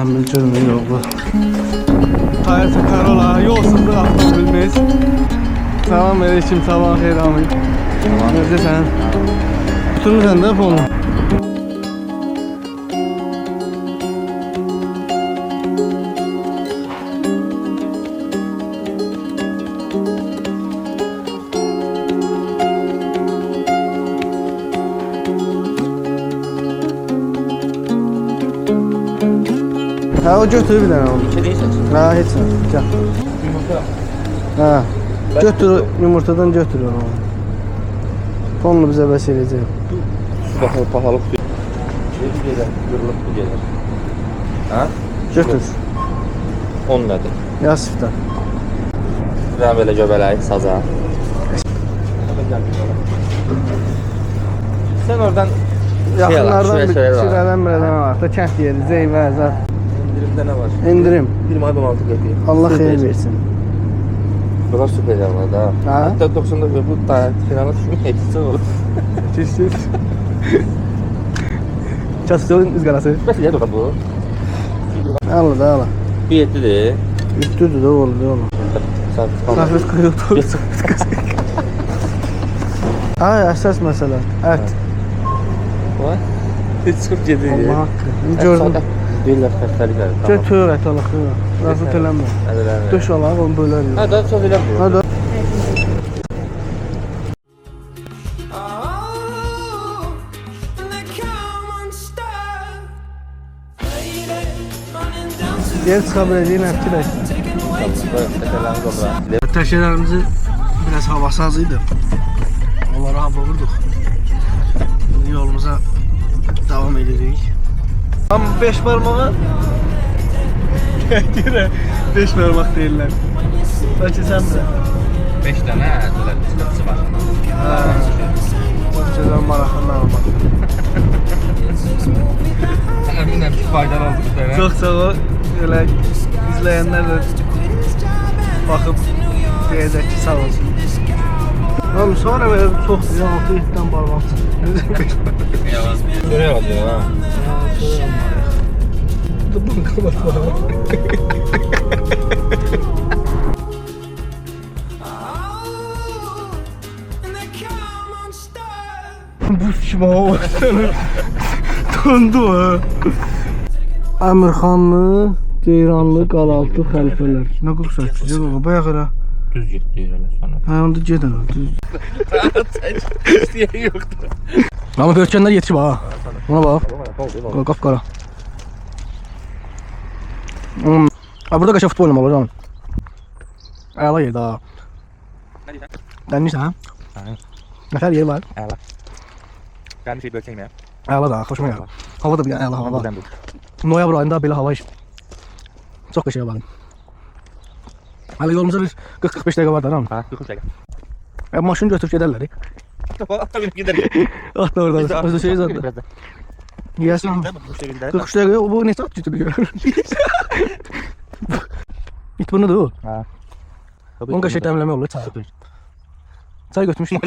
Kamil görmüyor yolu. Toyota Corolla yolsuzluq avtomobilimiz. Salam aleyküm, sabah xeyir amin. Necəsən? Tuturmusan da fonu. Ha, o götür bir tane onu. İçe değilsin. Ha, heç nə. Gəl. Yumurta. Ha. Götür, yumurtadan götür onu. Fonunu bizə bəs eləyəcək. Bakalım pahalı tutuyor. Bir gelir, yorulup bir gelir. Ha? Götür. 10 nedir? Yasifdən. Ben böyle göbelay, saza. Sen oradan Yaxınlardan bir şuraya var. şirədən birədən var. Da kənd yeri, Zeyvə, Zat. İndirimde ne var? İndirim. Bir may 16 yapayım. Allah xeyir versin. Bunlar süper var da. Ha? Hatta 90'da bu da finala düşmüş hepsi olur. Çiz. Çastığın ızgarası. Nasıl ya bu? Allah da Allah. Bir etti de. Üstüdür de oldu da olur. Nefes kıyıldı. Ay, əsas məsələ. Ət. Var. Hiç çok ciddi. Allah haqqı. Gördüm. Değiller kaçtalıklar. Götür ət alaq. Razı eləmə. Evet. Döş alaq, onu bölərik. Ha daha çok ilerliyor. Hadi. Yer çıxa biləcəyin həbki də. Təşələrimizi biraz havası az idi. Onları hava vurduq. Şimdi yolumuza devam edirik. Tam 5 parmağı. Yine 5 parmak değiller. Belki sen de. 5 tane böyle sıkıntısı var. Bakacağım marakanlar olmak. Eminim ki faydalı olduk. Çok sağ ol. Öyle izleyenler de bakıp diyecek ki sağ olsun. Oğlum sonra böyle çok güzel 6-7'den parmak çıktı. Şuraya bakıyor ha. Tıbbın kapat bana. Bu kim o? Dondu ha. Əmirxanlı, Ceyranlı, Qalaltı xəlifələr. Nə qoxsa güzel olur. Bayaq elə. Düz getdi elə sana. Hə, onda gedin. İstəyən yoxdur. Amma bölkənlər yetişib ha. Ona bax. Qapqara. Burada qaşa futbol oynamalı canım. Əla yerdə ha. Dənirsən? Hə. Nəfər yeri var. Əla. Ben bir şey bölçeyim ya. Əla da, xoşuma gəlir. Hava da bir əla hava var. Noyabr ayında belə hava çox qəşəng var. Hələ yolumuza bir 40-45 dəqiqə var da, tamam? Ha, 40 dəqiqə. Maşını götürüb gedərlər. Gidelim. Ah da orada, özü şey zaten. Yiyəsən. 43 dəqiqə, bu ne saat götürüyor? İt bunu da o. Ha. Onun qəşəng təmləmə olur, çay. Çay götürmüşdük.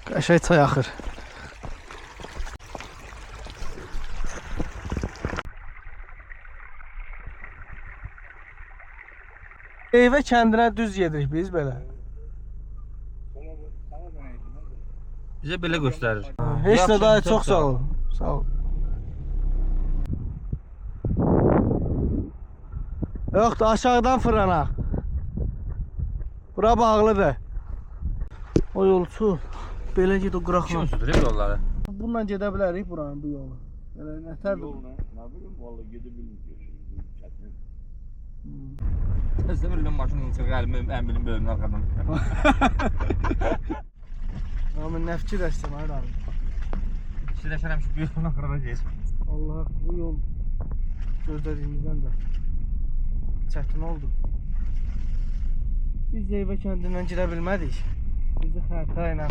Qəşəng çay axır. Eyvə kəndinə düz gedirik biz belə. Bizə belə göstərir. Heç nə daha çox sağ ol. Sağ ol. Yoxdur, aşağıdan fırlanaq. Bura bağlıdır. O yolçu belə ged o qıraqla. Kim sürdürür yolları? Bununla gedə bilərik buranın bu yolu. Elə nətərdir? Yoluna, ne bileyim vallahi gidebilmiyor. Çatmıyor. Sizə bir maşının içində əlimim, əmbilim bölümün arxadan. Amma nə fikirləşsən ay abi? Fikirləşərəm ki, bu yolun axırına geç. Allah, bu yol gözlədiyimizdən də çətin oldu. Biz Zeyvə kəndindən gedə bilmədik. Bizi xəritə ilə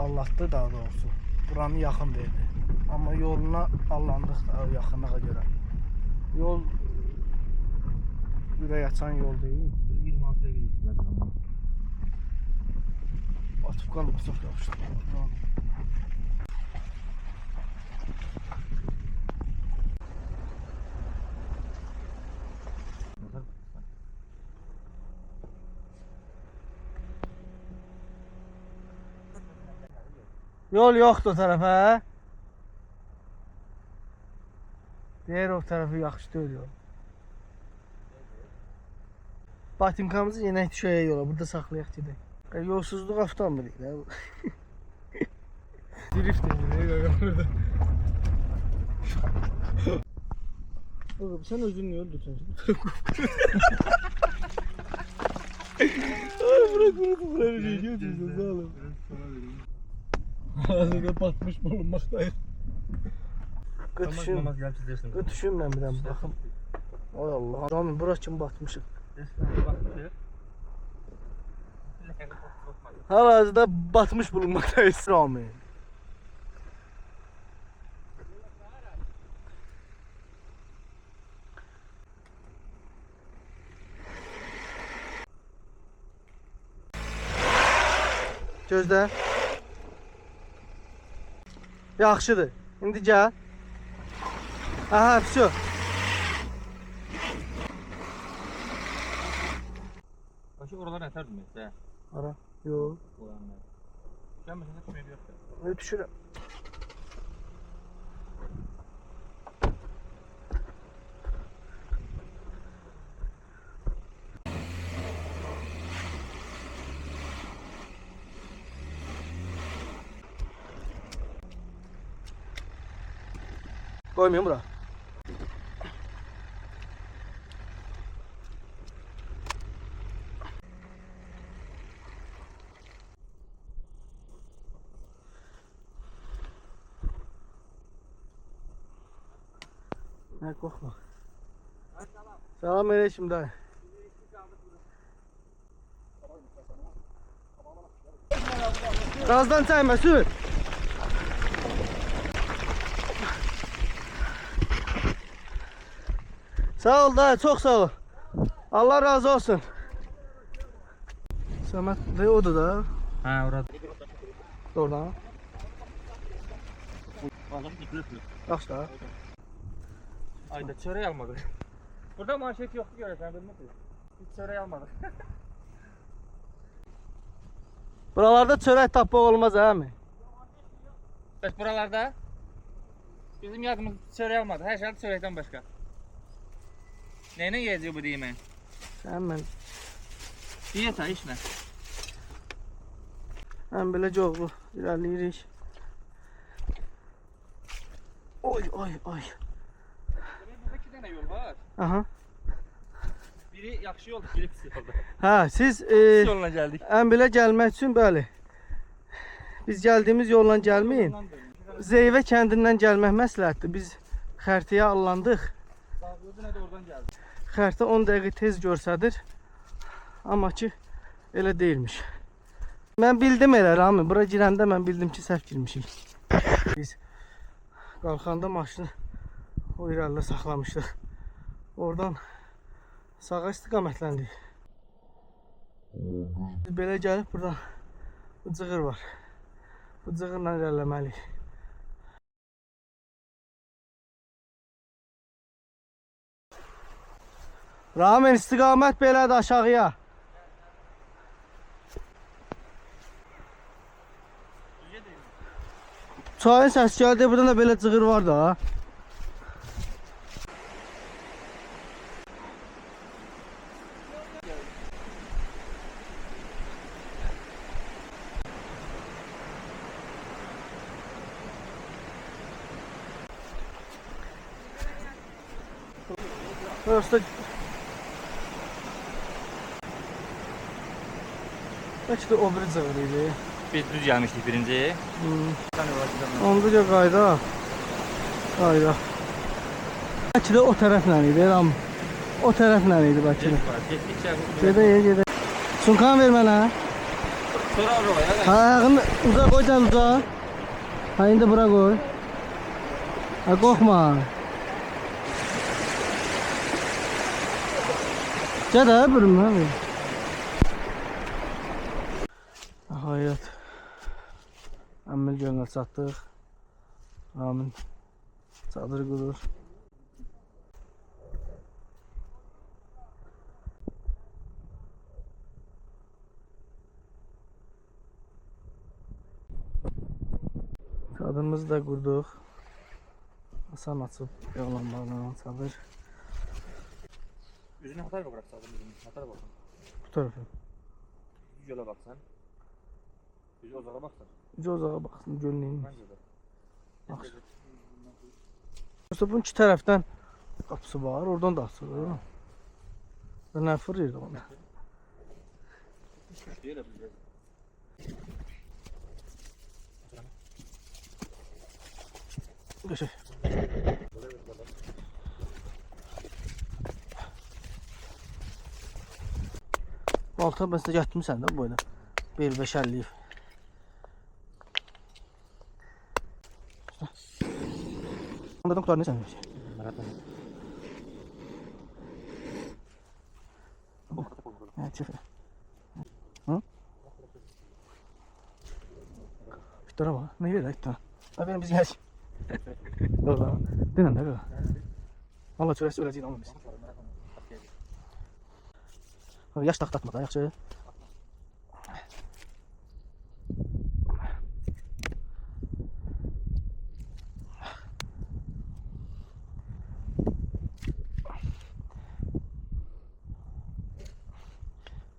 allatdı daha doğrusu. Buranı yaxın verdi. Amma yoluna allandıq da yaxınlığa görə. Yol ürək açan yol deyil. 26'ya gidiyoruz. Atıp qalma, çox yapışdı. Yol yoxdur o tərəfə. Deyir o tərəfi yaxşı deyil yol. Batinkamızı yenək düşəyə yola. Burada saxlayaq gedək. Yolsuzluq avtomobili də bu. Drift edir burada. Oğlum sen özünü niye öldürsün? Ay bırak bir şey götürsün sağ olun. Ağzına batmış bulunmaktayız. Götüşün ben bir bakım. Ay Allah. Adamın burası kim batmışıq. Hal-hazırda batmış bulunmaktayız. Rami. Gözlə. Yaxşıdır. İndi gəl. Aha, все. Başı oralar yeterdi mi? Sen. Ara. Yok. Sen mesela düşmeye bir yaptın. Ne düşürəm? Koymayayım bura. Ne korkma. Selam aleyküm dayı. Gazdan çayma sür. Sağ ol dayı, çok sağ ol. Allah razı olsun. Samet de odur da. Ha orada. Oradan. Aldım dikkatli. Yaxşı da. Ayda çörek almadık. Burada manşet yoktu görürsen bilmedin. Hiç çörek almadık. Buralarda çörek tapmaq olmaz ha mi? Bəs buralarda bizim yadımız çörek almadı. Her şey çörekten başka. Neyle geziyor bu diyeyim ben? Sen ben. Diyet ha iş ne? Hem belə çoğlu ilerleyirik. Oy oy oy. Burada iki tane yol var. Aha. Biri yaxşı yol, biri pis yolda. Ha siz Pis yoluna geldik. ən belə gəlmək üçün bəli. Biz gəldiyimiz yolla gəlməyin. Zeyvə kəndindən gəlmək məsləhətdir. Biz xəritəyə allandıq. Dağlıca da oradan geldik. Xəritə 10 dəqiqə tez göstərir. Amma ki elə deyilmiş. Mən bildim elə Rami. Bura girəndə mən bildim ki səhv girmişik. Biz qalxanda maşını o irəlidə saxlamışdıq. Oradan sağa istiqamətləndik. Biz belə gəlib buradan bu cığır var. Bu cığırla irəliləməliyik. Ramin istiqamət belədir aşağıya. Çayın səsi gəldi, buradan da belə cığır var da. Burası da belki de o biri cığır idi. Biz düz gelmiştik birinci. Onda da qayda. Qayda. Belki de o tərəflə idi, Ram. O tərəflə idi belki de. Gedə. Sunkan ver mənə. Sonra arabaya. Ha, ayağını uzaq qoy, sən uzaq. Ha, indi bura qoy. Ha, qorxma. Gədə, bürünmə. Nəhayət. Əmmil gölünə çatdıq. Ramin çadır qurur. Çadırımızı da qurduq. Hasan açıb yollanmalarla çalır. Üzünü hatar mı bıraksaydın üzünü? Hatar bakın. Bu tarafı. Düz yola baksan. Düz uzağa baksan. Uca uzağa baxsın gölün. Bence de. Bax. Bunun iki tərəfdən qapısı var. Oradan da açılır. Və nə fırlayırdı onu? Düşmüş değil mi? Geçək. Balta bəs də gətirmisən də bu boyda. 1.550. Ondan qutar nə sən? Ha, çift. Hı? İftara bak. Ne ver iftara? Haberin biz gəl. Valla. Dinən də qala. Allah çörəsi öləcəyik amma biz. Yaş taxtatma da yaxşı.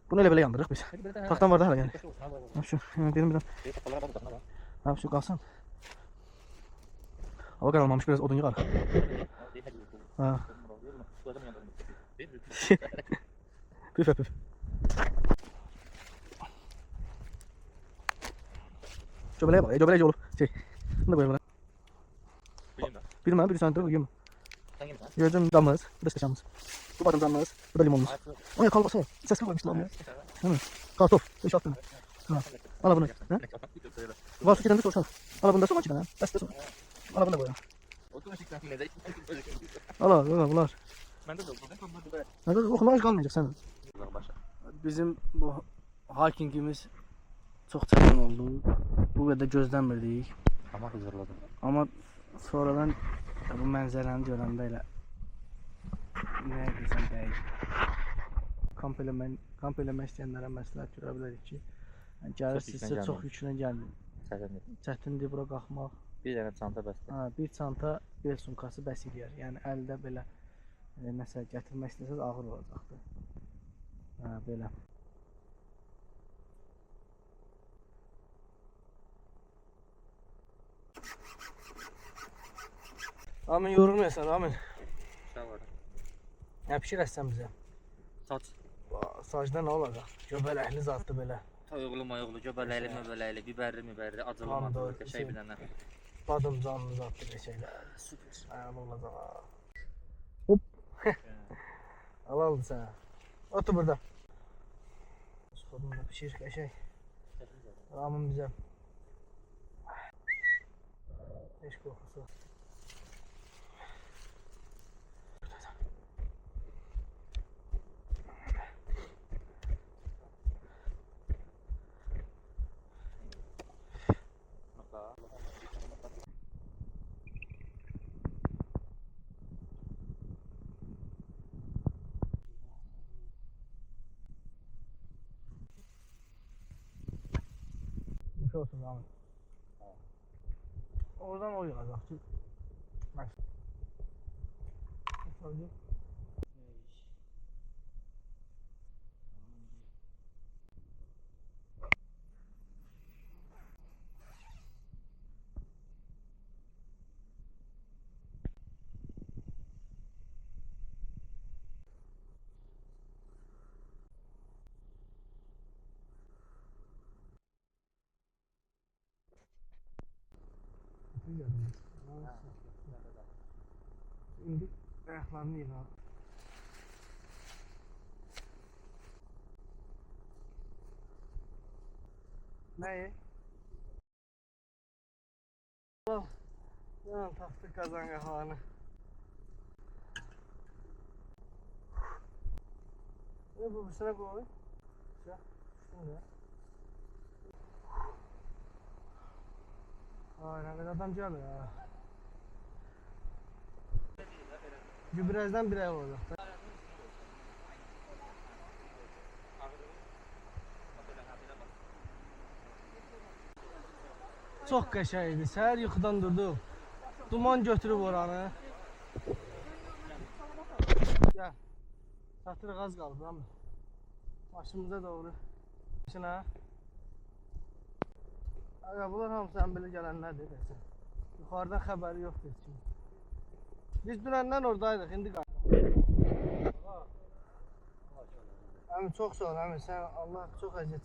Bunu elə belə yandırıq biz. Taxtan var da hələ yəni. Ha şu, benim. Ha şu qalsın. Hava qaralmamış biraz odun yığar. Ha. Püf püf. Göbələyə bax, göbələk olub. Şey. Bunu da qoyaq bura. Bilməm, bir saniyə qoyum. Görəcəm damız, bu da stəkanımız. Bu badımcanımız, bu da limonumuz. Ay kalbasa, səsli qoymuşlar ya. Hı. Kartof, 5-6 tane. Ha. Al bunu. Ha? Var su gedəndə sorsan. Al bunu da sonra çıxan. Bəs də sonra. Al bunu da qoyaq. Al, bunlar. Məndə də oldu. Nədə oxumaya qalmayacaq sən. Bizim bu hikingimiz çox çətin oldu. Bu qədər gözləmirdik. Amma hazırladım. Amma sonradan bu mənzərəni görəndə elə nə desəm dəqiq. Kamp eləmək istəyənlərə məsləhət görə bilərik ki, gəlirsinizsə çox yüklə gəlməyin. Çətindir bura qalxmaq. Bir dənə çanta bəsdir. Ha, bir çanta, bir sumkası bəs eləyər. Yəni əldə belə nəsə gətirmək istəsəz ağır olacaqdır. Ha, belə. Amin yorulmayasan, Amin. Sağ ol. Nə pişirəsən bizə? Saç. Sacda nə olacaq? Göbələkli zatdır belə. Toyuqlu moyuqlu, göbələkli möbələkli, biberli, acılı şey bilənə. Badımcanlı zatdır şeylər. Süper. Ayağlı olacaq. Hop. Alalım sənə. Otur burada. Sodunda pişir qəşəng. Amin bizə. Heç qorxusu. Bir şey olsun Amin. Oradan o yığacaq ki. Bak. İndi ayaqlarını yığaq. Nəyi? Yan taxtı qazan qahağını. Ne bu üstüne koy. Üstüne. Aynen adam gəlir ha. Gübrəzdən bir ev olacaq. Çox qəşəng idi. Səhər yuxudan durdum. Duman götürüb oranı. Gel. Satırıq az qaldı ama. Başımıza doğru. Şuna. Aga bunlar hamısı belə gələnlərdir desən. Yuxarıdan xəbəri yoxdur heç kimin. Biz dünəndən oradaydıq, indi qayıtdıq. Əmi çox sağ ol, əmi. Sən Allah çox əziyyət